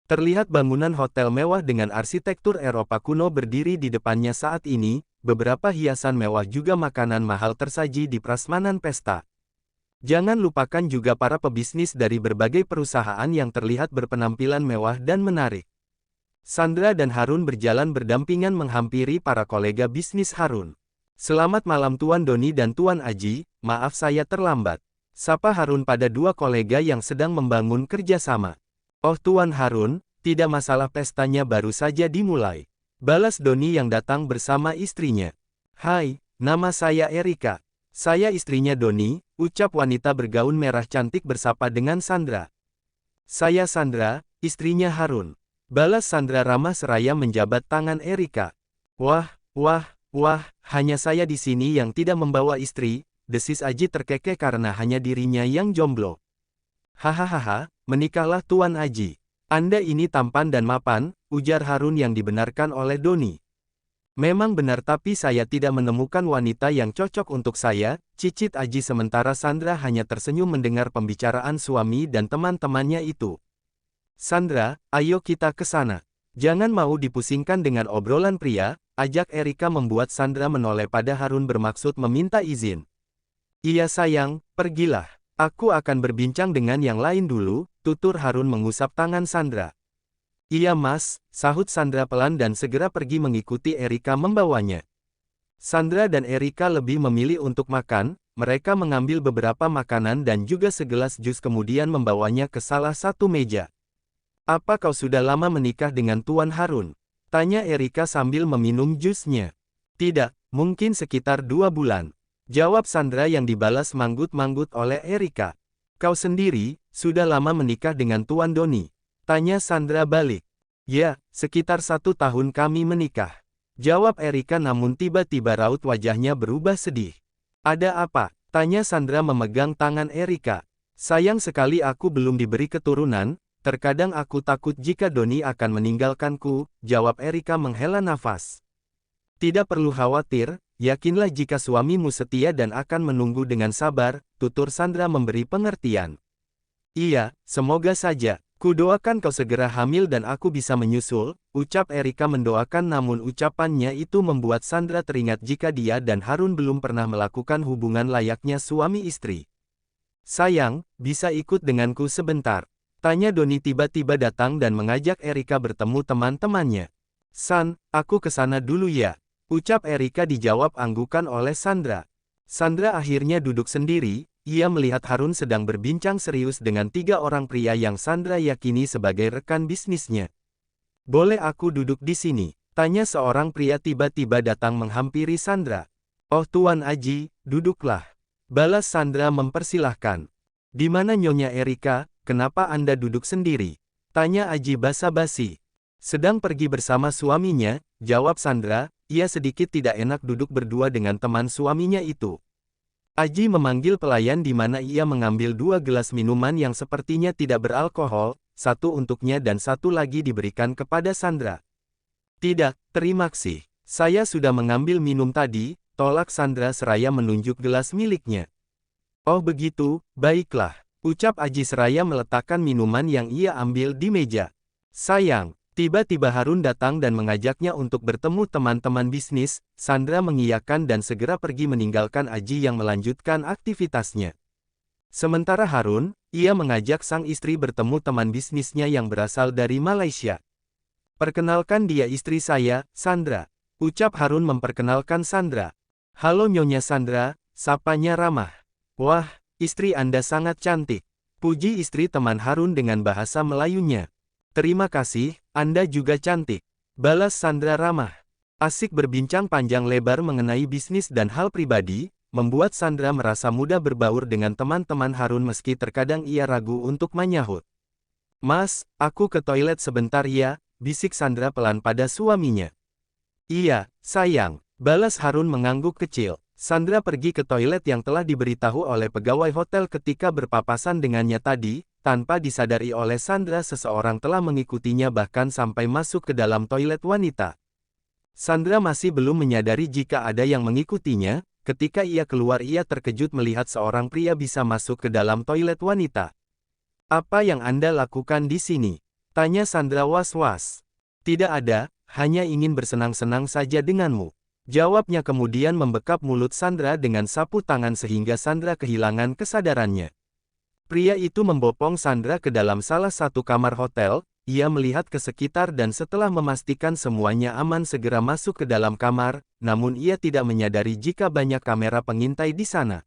Terlihat bangunan hotel mewah dengan arsitektur Eropa kuno berdiri di depannya saat ini, beberapa hiasan mewah juga makanan mahal tersaji di prasmanan pesta. Jangan lupakan juga para pebisnis dari berbagai perusahaan yang terlihat berpenampilan mewah dan menarik. Sandra dan Harun berjalan berdampingan menghampiri para kolega bisnis Harun. Selamat malam Tuan Doni dan Tuan Aji, maaf saya terlambat. Sapa Harun pada dua kolega yang sedang membangun kerjasama. Oh Tuan Harun, tidak masalah pestanya baru saja dimulai. Balas Doni yang datang bersama istrinya. Hai, nama saya Erika. Saya istrinya Doni, ucap wanita bergaun merah cantik bersapa dengan Sandra. Saya Sandra, istrinya Harun. Balas Sandra ramah seraya menjabat tangan Erika. Wah, hanya saya di sini yang tidak membawa istri, desis Aji terkekeh karena hanya dirinya yang jomblo. Hahaha, menikahlah Tuan Aji. Anda ini tampan dan mapan, ujar Harun yang dibenarkan oleh Doni. Memang benar tapi saya tidak menemukan wanita yang cocok untuk saya, cicit Aji sementara Sandra hanya tersenyum mendengar pembicaraan suami dan teman-temannya itu. Sandra, ayo kita ke sana. Jangan mau dipusingkan dengan obrolan pria, ajak Erika membuat Sandra menoleh pada Harun bermaksud meminta izin. Iya sayang, pergilah. Aku akan berbincang dengan yang lain dulu, tutur Harun mengusap tangan Sandra. Iya mas, sahut Sandra pelan dan segera pergi mengikuti Erika membawanya. Sandra dan Erika lebih memilih untuk makan, mereka mengambil beberapa makanan dan juga segelas jus kemudian membawanya ke salah satu meja. Apa kau sudah lama menikah dengan Tuan Harun? Tanya Erika sambil meminum jusnya. Tidak, mungkin sekitar 2 bulan. Jawab Sandra yang dibalas manggut-manggut oleh Erika. Kau sendiri, sudah lama menikah dengan Tuan Doni? Tanya Sandra balik. Ya, sekitar 1 tahun kami menikah. Jawab Erika namun tiba-tiba raut wajahnya berubah sedih. Ada apa? Tanya Sandra memegang tangan Erika. Sayang sekali aku belum diberi keturunan, terkadang aku takut jika Doni akan meninggalkanku, jawab Erika menghela nafas. Tidak perlu khawatir, yakinlah jika suamimu setia dan akan menunggu dengan sabar, tutur Sandra memberi pengertian. Iya, semoga saja. Kudoakan kau segera hamil dan aku bisa menyusul, ucap Erika mendoakan namun ucapannya itu membuat Sandra teringat jika dia dan Harun belum pernah melakukan hubungan layaknya suami istri. Sayang, bisa ikut denganku sebentar? Tanya Doni tiba-tiba datang dan mengajak Erika bertemu teman-temannya. San, aku kesana dulu ya. Ucap Erika dijawab anggukan oleh Sandra. Sandra akhirnya duduk sendiri, ia melihat Harun sedang berbincang serius dengan 3 orang pria yang Sandra yakini sebagai rekan bisnisnya. Boleh aku duduk di sini? Tanya seorang pria tiba-tiba datang menghampiri Sandra. Oh Tuan Aji, duduklah. Balas Sandra mempersilahkan. Di mana Nyonya Erika, kenapa Anda duduk sendiri? Tanya Aji basa-basi. Sedang pergi bersama suaminya, jawab Sandra. Ia sedikit tidak enak duduk berdua dengan teman suaminya itu. Aji memanggil pelayan di mana ia mengambil 2 gelas minuman yang sepertinya tidak beralkohol, 1 untuknya dan 1 lagi diberikan kepada Sandra. Tidak, terima kasih. Saya sudah mengambil minum tadi, tolak Sandra seraya menunjuk gelas miliknya. Oh begitu, baiklah, ucap Aji seraya meletakkan minuman yang ia ambil di meja. Sayang. Tiba-tiba Harun datang dan mengajaknya untuk bertemu teman-teman bisnis, Sandra mengiyakan dan segera pergi meninggalkan Aji yang melanjutkan aktivitasnya. Sementara Harun, ia mengajak sang istri bertemu teman bisnisnya yang berasal dari Malaysia. Perkenalkan dia istri saya, Sandra. Ucap Harun memperkenalkan Sandra. Halo Nyonya Sandra, sapanya ramah. Wah, istri Anda sangat cantik. Puji istri teman Harun dengan bahasa Melayunya. Terima kasih, Anda juga cantik. Balas Sandra ramah. Asik berbincang panjang lebar mengenai bisnis dan hal pribadi, membuat Sandra merasa mudah berbaur dengan teman-teman Harun meski terkadang ia ragu untuk menyahut. Mas, aku ke toilet sebentar ya, bisik Sandra pelan pada suaminya. Iya, sayang, balas Harun mengangguk kecil. Sandra pergi ke toilet yang telah diberitahu oleh pegawai hotel ketika berpapasan dengannya tadi. Tanpa disadari oleh Sandra seseorang telah mengikutinya bahkan sampai masuk ke dalam toilet wanita. Sandra masih belum menyadari jika ada yang mengikutinya, ketika ia keluar ia terkejut melihat seorang pria bisa masuk ke dalam toilet wanita. Apa yang Anda lakukan di sini? Tanya Sandra was-was. Tidak ada, hanya ingin bersenang-senang saja denganmu. Jawabnya kemudian membekap mulut Sandra dengan sapu tangan sehingga Sandra kehilangan kesadarannya. Pria itu membopong Sandra ke dalam salah satu kamar hotel, ia melihat ke sekitar dan setelah memastikan semuanya aman segera masuk ke dalam kamar, namun ia tidak menyadari jika banyak kamera pengintai di sana.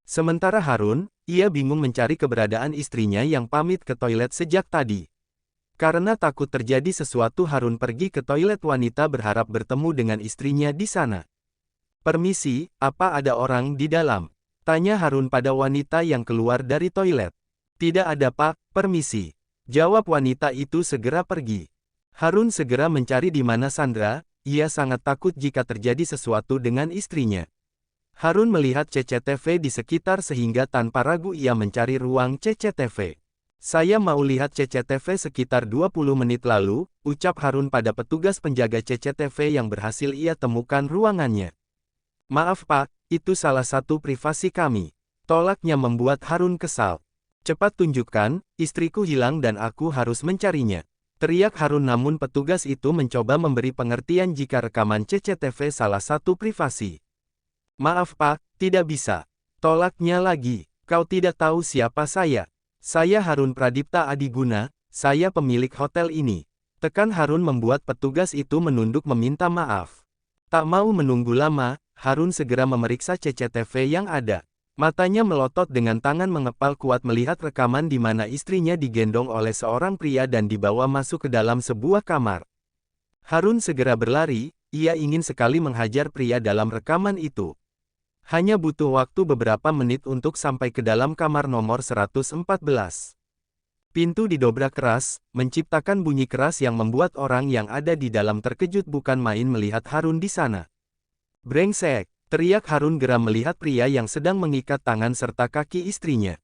Sementara Harun, ia bingung mencari keberadaan istrinya yang pamit ke toilet sejak tadi. Karena takut terjadi sesuatu Harun pergi ke toilet wanita berharap bertemu dengan istrinya di sana. "Permisi, apa ada orang di dalam?" tanya Harun pada wanita yang keluar dari toilet. "Tidak ada Pak, permisi," jawab wanita itu segera pergi. Harun segera mencari di mana Sandra, ia sangat takut jika terjadi sesuatu dengan istrinya. Harun melihat CCTV di sekitar sehingga tanpa ragu ia mencari ruang CCTV. "Saya mau lihat CCTV sekitar 20 menit lalu," ucap Harun pada petugas penjaga CCTV yang berhasil ia temukan ruangannya. "Maaf Pak, itu salah satu privasi kami," tolaknya membuat Harun kesal. "Cepat tunjukkan, istriku hilang dan aku harus mencarinya," teriak Harun namun petugas itu mencoba memberi pengertian jika rekaman CCTV salah satu privasi. "Maaf Pak, tidak bisa," tolaknya lagi. "Kau tidak tahu siapa saya? Saya Harun Pradipta Adiguna, saya pemilik hotel ini." Tekan Harun membuat petugas itu menunduk meminta maaf. Tak mau menunggu lama, Harun segera memeriksa CCTV yang ada. Matanya melotot dengan tangan mengepal kuat melihat rekaman di mana istrinya digendong oleh seorang pria dan dibawa masuk ke dalam sebuah kamar. Harun segera berlari, ia ingin sekali menghajar pria dalam rekaman itu. Hanya butuh waktu beberapa menit untuk sampai ke dalam kamar nomor 114. Pintu didobrak keras, menciptakan bunyi keras yang membuat orang yang ada di dalam terkejut bukan main melihat Harun di sana. "Brengsek!" teriak Harun geram melihat pria yang sedang mengikat tangan serta kaki istrinya.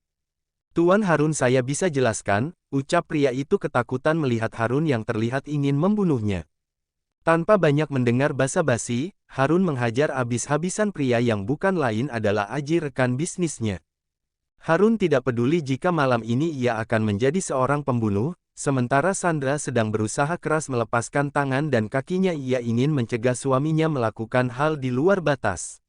"Tuan Harun, saya bisa jelaskan," ucap pria itu ketakutan melihat Harun yang terlihat ingin membunuhnya. Tanpa banyak mendengar basa-basi, Harun menghajar habis-habisan pria yang bukan lain adalah Aji rekan bisnisnya. Harun tidak peduli jika malam ini ia akan menjadi seorang pembunuh, sementara Sandra sedang berusaha keras melepaskan tangan dan kakinya ia ingin mencegah suaminya melakukan hal di luar batas.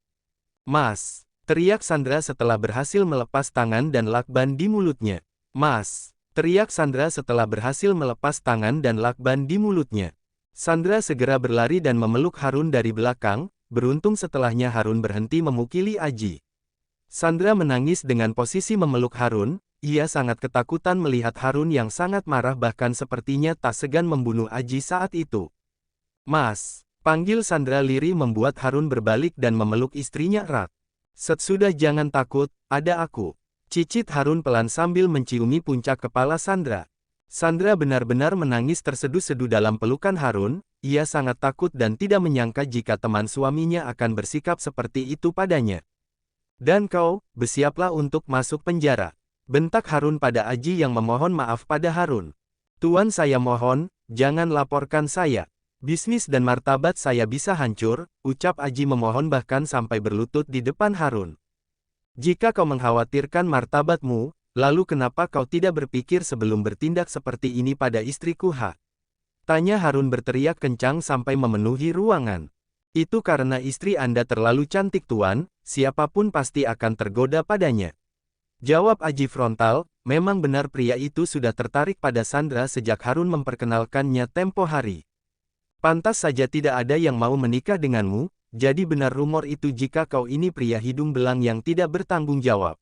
"Mas!" teriak Sandra setelah berhasil melepas tangan dan lakban di mulutnya. "Mas!" teriak Sandra setelah berhasil melepas tangan dan lakban di mulutnya. Sandra segera berlari dan memeluk Harun dari belakang, beruntung setelahnya Harun berhenti memukuli Aji. Sandra menangis dengan posisi memeluk Harun, ia sangat ketakutan melihat Harun yang sangat marah bahkan sepertinya tak segan membunuh Aji saat itu. "Mas!" panggil Sandra lirih membuat Harun berbalik dan memeluk istrinya erat. "Sudah jangan takut, ada aku," cicit Harun pelan sambil menciumi puncak kepala Sandra. Sandra benar-benar menangis terseduh-seduh dalam pelukan Harun, ia sangat takut dan tidak menyangka jika teman suaminya akan bersikap seperti itu padanya. "Dan kau, bersiaplah untuk masuk penjara," bentak Harun pada Aji yang memohon maaf pada Harun. "Tuan, saya mohon, jangan laporkan saya. Bisnis dan martabat saya bisa hancur," ucap Aji memohon bahkan sampai berlutut di depan Harun. "Jika kau mengkhawatirkan martabatmu, lalu kenapa kau tidak berpikir sebelum bertindak seperti ini pada istriku ha?" tanya Harun berteriak kencang sampai memenuhi ruangan. "Itu karena istri Anda terlalu cantik Tuan, siapapun pasti akan tergoda padanya," jawab Aji frontal. Memang benar pria itu sudah tertarik pada Sandra sejak Harun memperkenalkannya tempo hari. "Pantas saja tidak ada yang mau menikah denganmu, jadi benar rumor itu jika kau ini pria hidung belang yang tidak bertanggung jawab,"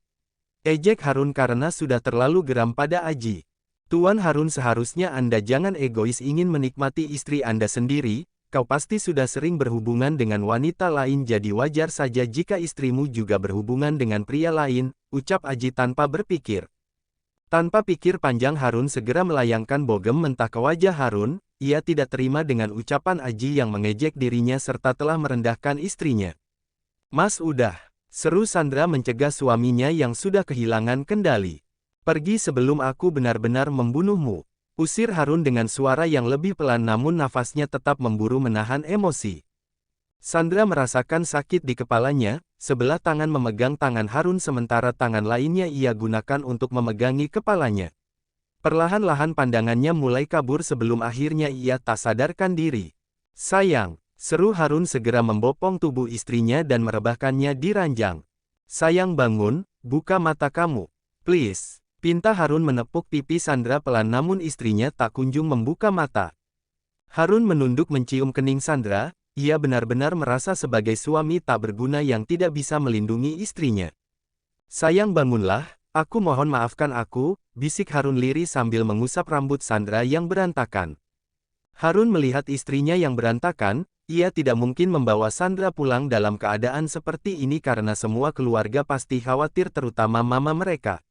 ejek Harun karena sudah terlalu geram pada Aji. "Tuan Harun, seharusnya Anda jangan egois ingin menikmati istri Anda sendiri, kau pasti sudah sering berhubungan dengan wanita lain jadi wajar saja jika istrimu juga berhubungan dengan pria lain," ucap Aji tanpa berpikir. Tanpa pikir panjang Harun segera melayangkan bogem mentah ke wajah Harun, ia tidak terima dengan ucapan Aji yang mengejek dirinya serta telah merendahkan istrinya. "Mas udah," seru Sandra mencegah suaminya yang sudah kehilangan kendali. "Pergi sebelum aku benar-benar membunuhmu," usir Harun dengan suara yang lebih pelan namun nafasnya tetap memburu menahan emosi. Sandra merasakan sakit di kepalanya, sebelah tangan memegang tangan Harun sementara tangan lainnya ia gunakan untuk memegangi kepalanya. Perlahan-lahan pandangannya mulai kabur sebelum akhirnya ia tak sadarkan diri. Sayang, seru Harun segera membopong tubuh istrinya dan merebahkannya di ranjang. Sayang bangun, buka mata kamu. Please. Pinta Harun menepuk pipi Sandra pelan namun istrinya tak kunjung membuka mata. Harun menunduk mencium kening Sandra, ia benar-benar merasa sebagai suami tak berguna yang tidak bisa melindungi istrinya. Sayang bangunlah, aku mohon maafkan aku, bisik Harun lirih sambil mengusap rambut Sandra yang berantakan. Harun melihat istrinya yang berantakan, ia tidak mungkin membawa Sandra pulang dalam keadaan seperti ini karena semua keluarga pasti khawatir terutama mama mereka.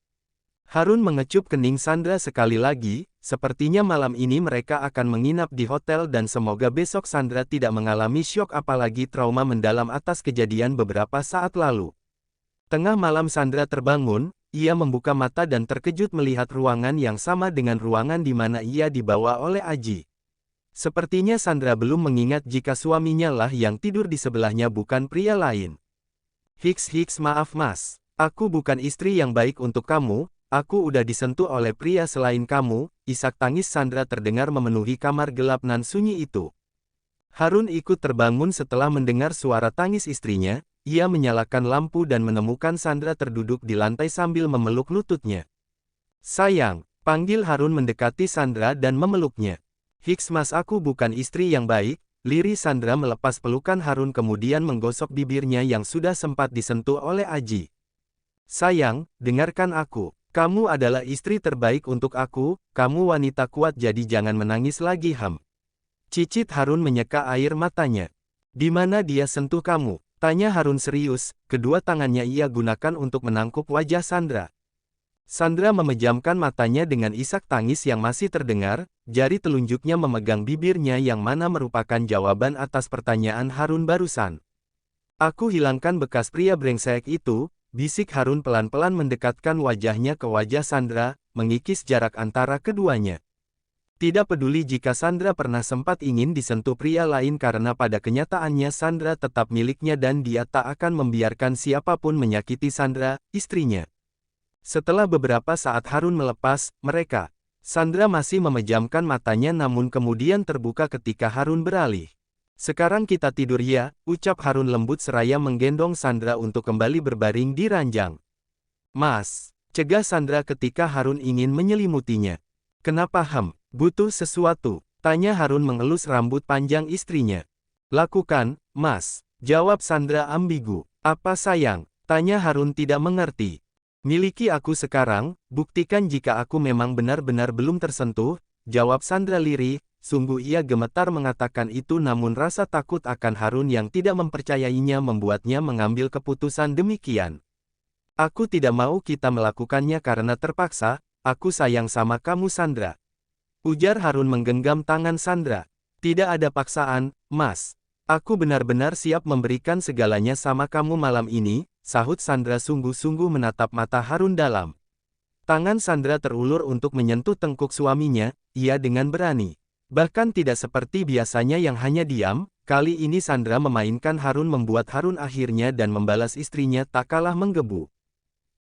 Harun mengecup kening Sandra sekali lagi, sepertinya malam ini mereka akan menginap di hotel dan semoga besok Sandra tidak mengalami syok apalagi trauma mendalam atas kejadian beberapa saat lalu. Tengah malam Sandra terbangun, ia membuka mata dan terkejut melihat ruangan yang sama dengan ruangan di mana ia dibawa oleh Aji. Sepertinya Sandra belum mengingat jika suaminya lah yang tidur di sebelahnya bukan pria lain. Hiks maaf mas, aku bukan istri yang baik untuk kamu, aku udah disentuh oleh pria selain kamu, isak tangis Sandra terdengar memenuhi kamar gelap nan sunyi itu. Harun ikut terbangun setelah mendengar suara tangis istrinya. Ia menyalakan lampu dan menemukan Sandra terduduk di lantai sambil memeluk lututnya. Sayang, panggil Harun mendekati Sandra dan memeluknya. Hiks mas aku bukan istri yang baik, lirih Sandra melepas pelukan Harun kemudian menggosok bibirnya yang sudah sempat disentuh oleh Aji. Sayang, dengarkan aku, kamu adalah istri terbaik untuk aku, kamu wanita kuat jadi jangan menangis lagi Cicit Harun menyeka air matanya. Di mana dia sentuh kamu? Tanya Harun serius, kedua tangannya ia gunakan untuk menangkup wajah Sandra. Sandra memejamkan matanya dengan isak tangis yang masih terdengar, jari telunjuknya memegang bibirnya yang mana merupakan jawaban atas pertanyaan Harun barusan. Aku hilangkan bekas pria brengsek itu, bisik Harun pelan-pelan mendekatkan wajahnya ke wajah Sandra, mengikis jarak antara keduanya. Tidak peduli jika Sandra pernah sempat ingin disentuh pria lain karena pada kenyataannya Sandra tetap miliknya dan dia tak akan membiarkan siapapun menyakiti Sandra, istrinya. Setelah beberapa saat Harun melepas mereka, Sandra masih memejamkan matanya namun kemudian terbuka ketika Harun beralih. Sekarang kita tidur ya, ucap Harun lembut seraya menggendong Sandra untuk kembali berbaring di ranjang. Mas, cegah Sandra ketika Harun ingin menyelimutinya. Kenapa butuh sesuatu? Tanya Harun mengelus rambut panjang istrinya. Lakukan, mas, jawab Sandra ambigu. Apa sayang? Tanya Harun tidak mengerti. Miliki aku sekarang, buktikan jika aku memang benar-benar belum tersentuh, jawab Sandra lirih, sungguh ia gemetar mengatakan itu namun rasa takut akan Harun yang tidak mempercayainya membuatnya mengambil keputusan demikian. Aku tidak mau kita melakukannya karena terpaksa, aku sayang sama kamu Sandra. Ujar Harun menggenggam tangan Sandra. Tidak ada paksaan, mas. Aku benar-benar siap memberikan segalanya sama kamu malam ini, sahut Sandra sungguh-sungguh menatap mata Harun dalam. Tangan Sandra terulur untuk menyentuh tengkuk suaminya, ia dengan berani. Bahkan tidak seperti biasanya yang hanya diam, kali ini Sandra memainkan Harun membuat Harun akhirnya dan membalas istrinya tak kalah menggebu.